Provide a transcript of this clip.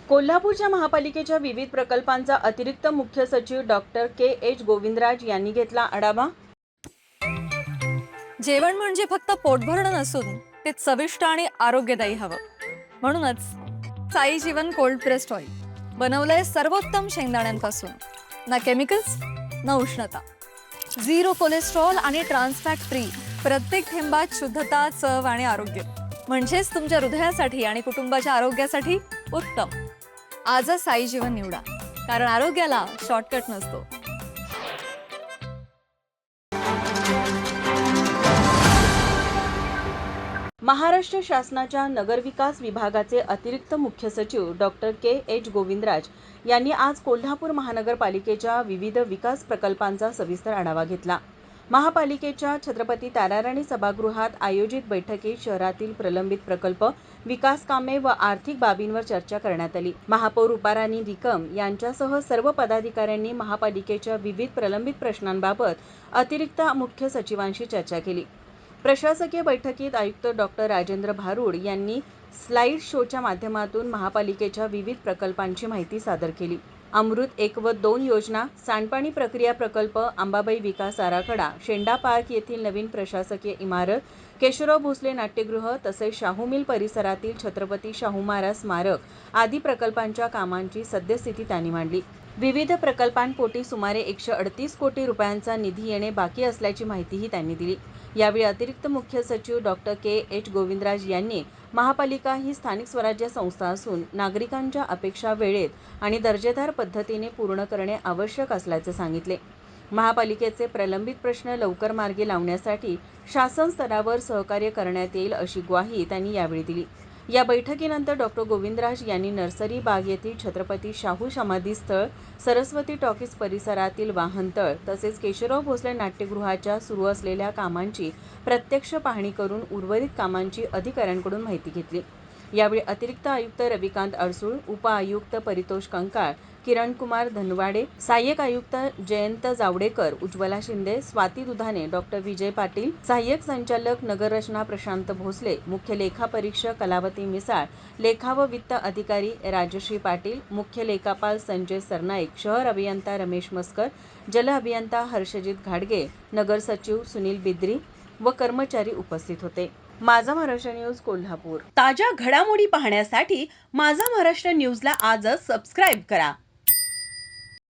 कोल्हापूरच्या महापालिकेच्या विविध प्रकल्पांचा अतिरिक्त मुख्य सचिव डॉक्टर के.एच. गोविंदराज यांनी घेतला आढावा। जेवण म्हणजे फक्त पोट भरणं नसून ते चविष्ट आणि आरोग्यदायी हवं। म्हणूनच साई जीवन कोल्ड प्रेस्ड ऑइल बनवलंय सर्वोत्तम शेंगदाण्यांपासून। ना केमिकल्स ना उष्णता, झिरो कोलेस्ट्रॉल आणि ट्रान्स फॅट फ्री। प्रत्येक थेंबात शुद्धता, चव आणि आरोग्य, म्हणजेच तुमच्या हृदयासाठी आणि कुटुंबाच्या आरोग्यासाठी उत्तम। आजच साई जीवन निवडा, कारण आरोग्याला शॉर्टकट नसतो। महाराष्ट्र शासनाच्या नगरविकास विभागाचे अतिरिक्त मुख्य सचिव डॉक्टर के.एच. गोविंदराज यांनी आज कोल्हापूर महानगरपालिकेच्या विविध विकास प्रकल्पांचा सविस्तर आढावा घेतला। महापालिकेच्या छत्रपती ताराराणी सभागृहात आयोजित बैठकीत शहरातील प्रलंबित प्रकल्प, विकास कामे व आर्थिक बाबींवर चर्चा करण्यात आली। महापौर रुपाराणी निकम यांच्यासह सर्व पदाधिकाऱ्यांनी महापालिकेच्या विविध प्रलंबित प्रश्नांबाबत अतिरिक्त मुख्य सचिवांशी चर्चा केली। प्रशासकीय बैठकीत आयुक्त डॉक्टर राजेंद्र भारुड यांनी स्लाइड शोच्या माध्यमातून महापालिकेच्या विविध प्रकल्पांची माहिती सादर केली। अमृत 1 व 2 योजना, सांडपाणी प्रक्रिया प्रकल्प, अंबाबाई विकास आराखडा, शेंडा पार्क येथील नवीन प्रशासकीय इमारत, केशवराव भोसले नाट्यगृह तसेच शाहू मिल परिसरातील छत्रपती शाहू महाराज स्मारक आदी प्रकल्पांच्या कामांची सद्यस्थिती त्यांनी मांडली। विविध प्रकल्पांपोटी सुमारे 138 कोटी रुपयांचा निधी येणे बाकी असल्याची माहितीही त्यांनी दिली। यावेळी अतिरिक्त मुख्य सचिव डॉक्टर के.एच. गोविंदराज यांनी महापालिका ही स्थानिक स्वराज्य संस्था असून नागरिकांच्या अपेक्षा वेळेत आणि दर्जेदार पद्धतीने पूर्ण करणे आवश्यक असल्याचे सांगितले। महापालिकेचे प्रलंबित प्रश्न लवकर मार्गी लावण्यासाठी शासन स्तरावर सहकार्य करण्यात येईल अशी ग्वाही त्यांनी यावेळी दिली। या बैठकीनंतर डॉक्टर गोविंदराज यांनी नर्सरी बाग येथील छत्रपती शाहू समाधी स्थळ, सरस्वती टॉकीज परिसरातील वाहनतळ तसेच केशवराव भोसले नाट्यगृहाच्या सुरू असलेल्या कामांची प्रत्यक्ष पाहणी करून उर्वरित कामांची अधिकाऱ्यांकडून माहिती घेतली। यावेळी अतिरिक्त आयुक्त रविकांत अडसूळ, उपआयुक्त परितोष कंकाळ, किरणकुमार धनवाडे, सहाय्यक आयुक्त जयंत जावडेकर, उज्ज्वला शिंदे, स्वाती दुधाने, डॉक्टर विजय पाटील, सहाय्यक संचालक नगररचना प्रशांत भोसले, मुख्य लेखापरीक्षक कलावती मिसाळ, लेखा व वित्त अधिकारी राजश्री पाटील, मुख्य लेखापाल संजय सरनाईक, शहर अभियंता रमेश मस्कर, जल अभियंता हर्षजित घाडगे, नगर सचिव सुनील बिद्री व कर्मचारी उपस्थित होते। माझा महाराष्ट्र न्यूज कोल्हापूर। ताज्या घडामोडी पाहण्यासाठी माझा महाराष्ट्र न्यूजला आजच सबस्क्राईब करा।